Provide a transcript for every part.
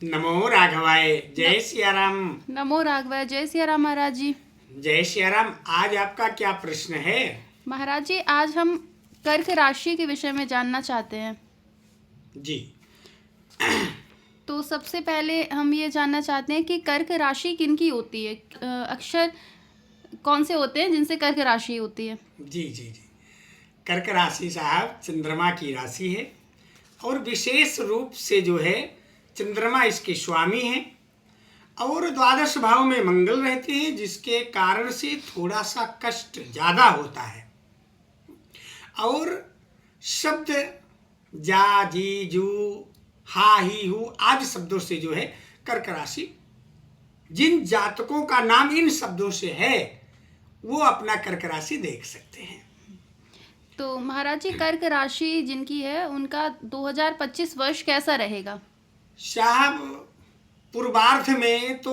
नमो राघवाय। जय सिया राम। नमो राघवाय। जय सिया राम महाराज जी। जय सिया राम। आज आपका क्या प्रश्न है? महाराज जी, आज हम कर्क राशि के विषय में जानना चाहते हैं। जी। तो सबसे पहले हम ये जानना चाहते हैं कि कर्क राशि किनकी होती है, अक्षर कौन से होते हैं जिनसे कर्क राशि होती है। जी जी जी। कर्क राशि साहब चंद्रमा की राशि है और विशेष रूप से जो है चंद्रमा इसके स्वामी हैं और द्वादश भाव में मंगल रहते हैं, जिसके कारण से थोड़ा सा कष्ट ज़्यादा होता है। और शब्द जा जी जू हा ही हु आदि शब्दों से जो है कर्क राशि, जिन जातकों का नाम इन शब्दों से है वो अपना कर्क राशि देख सकते हैं। तो महाराज जी, कर्क राशि जिनकी है उनका 2025 वर्ष कैसा रहेगा? साहब पूर्वार्ध में तो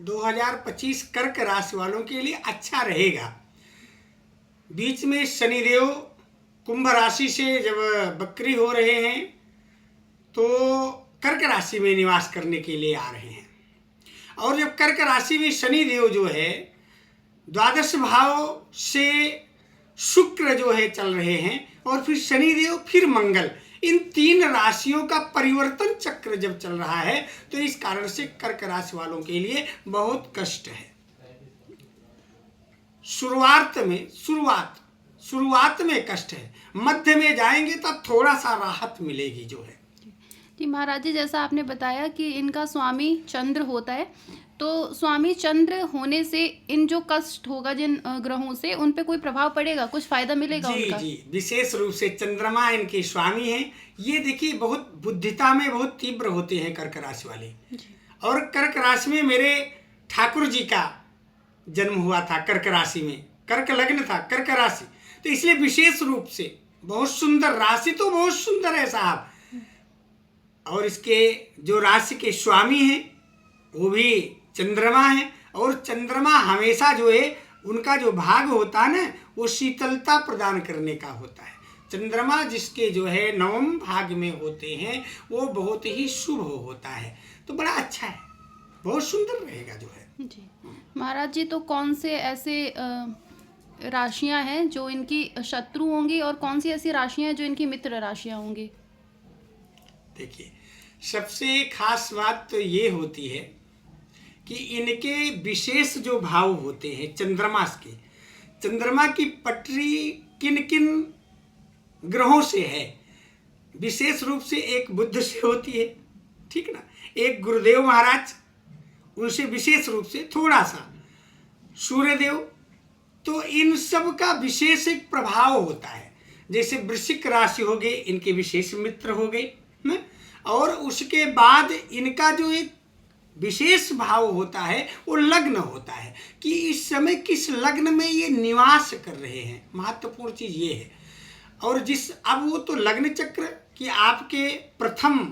2025 कर्क राशि वालों के लिए अच्छा रहेगा। बीच में शनिदेव कुंभ राशि से जब बकरी हो रहे हैं तो कर्क राशि में निवास करने के लिए आ रहे हैं, और जब कर्क राशि में शनिदेव जो है द्वादश भाव से शुक्र जो है चल रहे हैं, और फिर शनिदेव फिर मंगल, इन तीन राशियों का परिवर्तन चक्र जब चल रहा है तो इस कारण से कर्क राशि वालों के लिए बहुत कष्ट है। शुरुआत में कष्ट है, मध्य में जाएंगे तब थोड़ा सा राहत मिलेगी जो है। जी महाराज जी, जैसा आपने बताया कि इनका स्वामी चंद्र होता है, तो स्वामी चंद्र होने से इन जो कष्ट होगा जिन ग्रहों से, उन पे कोई प्रभाव पड़ेगा, कुछ फायदा मिलेगा जी उनका? जी, विशेष रूप से चंद्रमा इनके स्वामी हैं। ये देखिए बहुत बुद्धिता में बहुत तीव्र होते हैं कर्क राशि वाले। और कर्क राशि में मेरे ठाकुर जी का जन्म हुआ था, कर्क राशि में कर्क लग्न था, कर्क राशि, तो इसलिए विशेष रूप से बहुत सुंदर राशि, तो बहुत सुंदर है साहब। और इसके जो राशि के स्वामी हैं वो भी चंद्रमा है, और चंद्रमा हमेशा जो है उनका जो भाग होता है ना वो शीतलता प्रदान करने का होता है। चंद्रमा जिसके जो है नवम भाग में होते हैं वो बहुत ही शुभ होता है, तो बड़ा अच्छा है, बहुत सुंदर रहेगा जो है। जी महाराज जी, तो कौन से ऐसे राशियां हैं जो इनकी शत्रु होंगी, और कौन सी ऐसी राशियां हैं जो इनकी मित्र राशियां होंगी? देखिए, सबसे खास बात तो ये होती है कि इनके विशेष जो भाव होते हैं चंद्रमा की पटरी किन किन ग्रहों से है, विशेष रूप से एक बुध से होती है, ठीक ना, एक गुरुदेव महाराज, उनसे विशेष रूप से थोड़ा सा सूर्यदेव, तो इन सब का विशेष एक प्रभाव होता है। जैसे वृश्चिक राशि हो गए, इनके विशेष मित्र हो गए ना, और उसके बाद इनका जो एक विशेष भाव होता है वो लग्न होता है कि इस समय किस लग्न में ये निवास कर रहे हैं, महत्वपूर्ण चीज ये है। और अब वो तो लग्न चक्र कि आपके प्रथम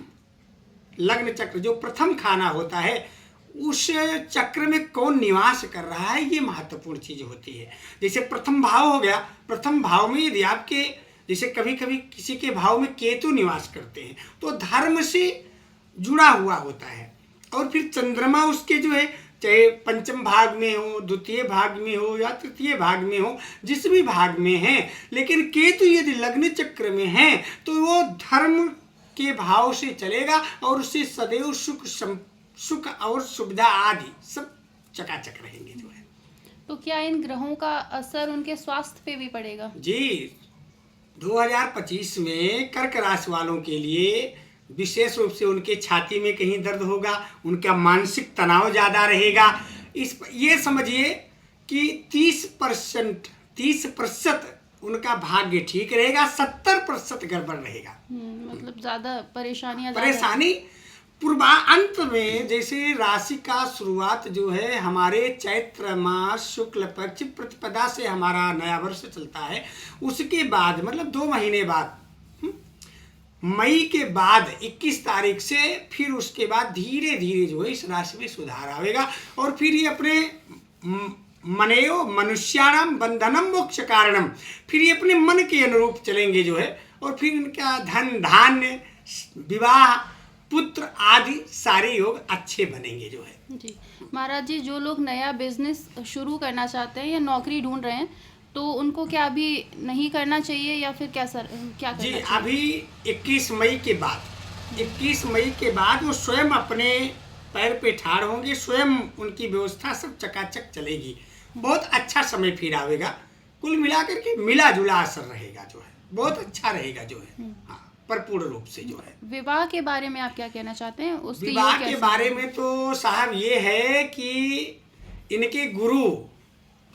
लग्न चक्र जो प्रथम खाना होता है उस चक्र में कौन निवास कर रहा है, ये महत्वपूर्ण चीज होती है। जैसे प्रथम भाव हो गया, प्रथम भाव में यदि आपके जैसे कभी कभी किसी के भाव में केतु निवास करते हैं तो धर्म से जुड़ा हुआ होता है। और फिर चंद्रमा उसके जो है चाहे पंचम भाग में हो, द्वितीय भाग में हो या तृतीय भाग में हो, जिस भी भाग में है, लेकिन केतु यदि लग्न चक्र में है तो वो धर्म के भाव से चलेगा और उससे सदैव सुख और सुविधा आदि सब चकाचक रहेंगे जो है। तो क्या इन ग्रहों का असर उनके स्वास्थ्य पे भी पड़ेगा? जी, 2025 में कर्क राशि वालों के लिए विशेष रूप से उनके छाती में कहीं दर्द होगा, उनका मानसिक तनाव ज़्यादा रहेगा। ये समझिए कि 30% उनका भाग्य ठीक रहेगा, 70% गड़बड़ रहेगा। मतलब ज़्यादा परेशानी पूर्वांत में। जैसे राशि का शुरुआत जो है हमारे चैत्र मास शुक्ल पक्ष प्रतिपदा से हमारा नया वर्ष चलता है, उसके बाद मतलब 2 महीने बाद मई के बाद 21 तारीख से फिर उसके बाद धीरे धीरे जो है इस राशि में सुधार आएगा, और फिर ये अपने मनयो मनुष्याणाम बंधनम मोक्ष कारणम, फिर ये अपने मन के अनुरूप चलेंगे जो है, और फिर इनका धन धान्य विवाह पुत्र आदि सारे योग अच्छे बनेंगे जो है। जी महाराज जी, जो लोग नया बिजनेस शुरू करना चाहते हैं या नौकरी ढूंढ रहे हैं तो उनको क्या अभी नहीं करना चाहिए या फिर क्या क्या करना जी चाहिए? अभी 21 मई के बाद वो स्वयं अपने पैर पे ठाड़ होंगे, स्वयं उनकी व्यवस्था सब चकाचक चलेगी, बहुत अच्छा समय फिर आवेगा। कुल मिलाकर के मिला जुला असर रहेगा जो है, बहुत अच्छा रहेगा जो है। हाँ, भरपूर्ण रूप से जो है। विवाह के बारे में आप क्या कहना चाहते हैं? उसके विवाह योग के कैसे बारे हैं? में तो साहब ये है कि इनके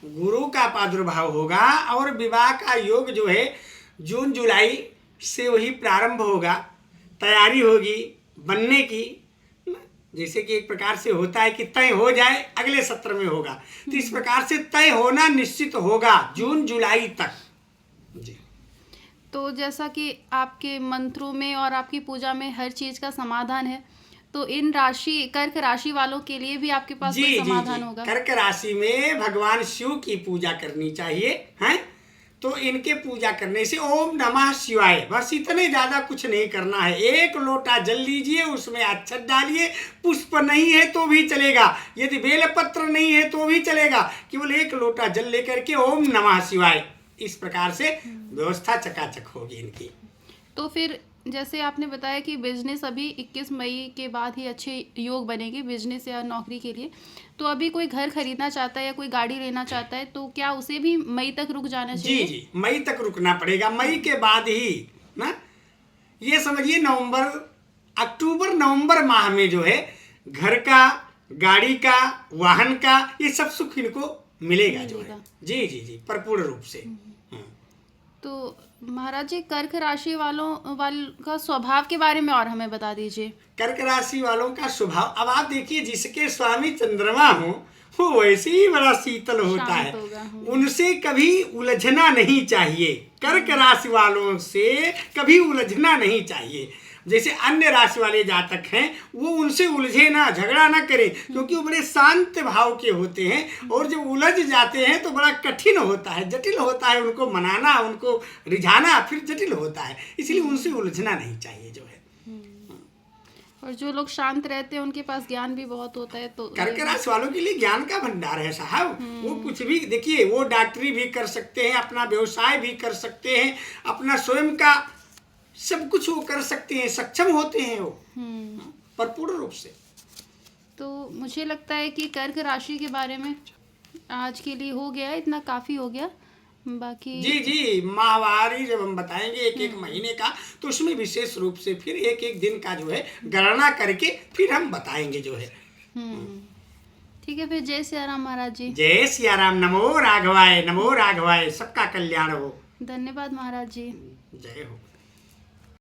गुरु का प्रादुर्भाव होगा और विवाह का योग जो है जून जुलाई से वही प्रारंभ होगा, तैयारी होगी बनने की। जैसे कि एक प्रकार से होता है कि तय हो जाए अगले सत्र में होगा, तो इस प्रकार से तय होना निश्चित होगा जून जुलाई तक। जी तो जैसा कि आपके मंत्रों में और आपकी पूजा में हर चीज का समाधान है, तो इन कर्क राशि वालों के लिए भी आपके पास कोई समाधान होगा? कर्क राशि में भगवान शिव की पूजा करनी चाहिए हैं। तो इनके पूजा करने से ओम नमः शिवाय, बस इतने ज्यादा कुछ नहीं करना है। 1 लोटा जल लीजिए, उसमें अक्षत डालिए, पुष्प नहीं है तो भी चलेगा, यदि बेलपत्र नहीं है तो भी चलेगा, केवल 1 लोटा जल लेकर के ओम नमः शिवाय, इस प्रकार से व्यवस्था चकाचक होगी इनकी। तो फिर जैसे आपने बताया कि बिजनेस अभी 21 मई के बाद ही अच्छे योग बनेंगे बिजनेस या नौकरी के लिए, तो अभी कोई घर खरीदना चाहता है या कोई गाड़ी लेना चाहता है तो क्या उसे भी मई तक रुक जाना चाहिए? जी मई तक रुकना पड़ेगा। मई के बाद ही ना, ये समझिए अक्टूबर नवंबर माह में जो है घर का, गाड़ी का, वाहन का, ये सब सुख इनको मिलेगा जो है। जी भरपूर्ण रूप से। तो महाराज जी, कर्क राशि वालों का स्वभाव के बारे में और हमें बता दीजिए। कर्क राशि वालों का स्वभाव, अब आप देखिए जिसके स्वामी चंद्रमा हो वो वैसे ही बड़ा शीतल होता है, उनसे कभी उलझना नहीं चाहिए। कर्क राशि वालों से कभी उलझना नहीं चाहिए। जैसे अन्य राशि वाले जातक हैं वो उनसे उलझे ना, झगड़ा ना करें, क्योंकि वो बड़े शांत भाव के होते हैं और जब उलझ जाते हैं तो बड़ा कठिन होता है, जटिल होता है, उनको मनाना, उनको रिझाना फिर जटिल होता है, इसलिए उनसे उलझना नहीं चाहिए जो है। और जो लोग शांत रहते हैं उनके पास ज्ञान भी बहुत होता है। तो कर्क राशि वालों के लिए ज्ञान का भंडार है साहब। वो कुछ भी, देखिए वो डॉक्टरी भी कर सकते हैं, अपना व्यवसाय भी कर सकते हैं, अपना स्वयं का सब कुछ वो कर सकते हैं, सक्षम होते हैं वो भरपूर्ण रूप से। तो मुझे लगता है कि कर्क राशि के बारे में आज के लिए हो गया, इतना काफ़ी हो गया। बाकी जी माहवारी जब हम बताएंगे एक महीने का, तो उसमें विशेष रूप से फिर एक दिन का जो है गणना करके फिर हम बताएंगे जो है। ठीक है, फिर जय सिया राम महाराज जी। जय सिया राम। नमो राघवाय, नमो राघवाय। सबका कल्याण हो। धन्यवाद महाराज जी। जय हो।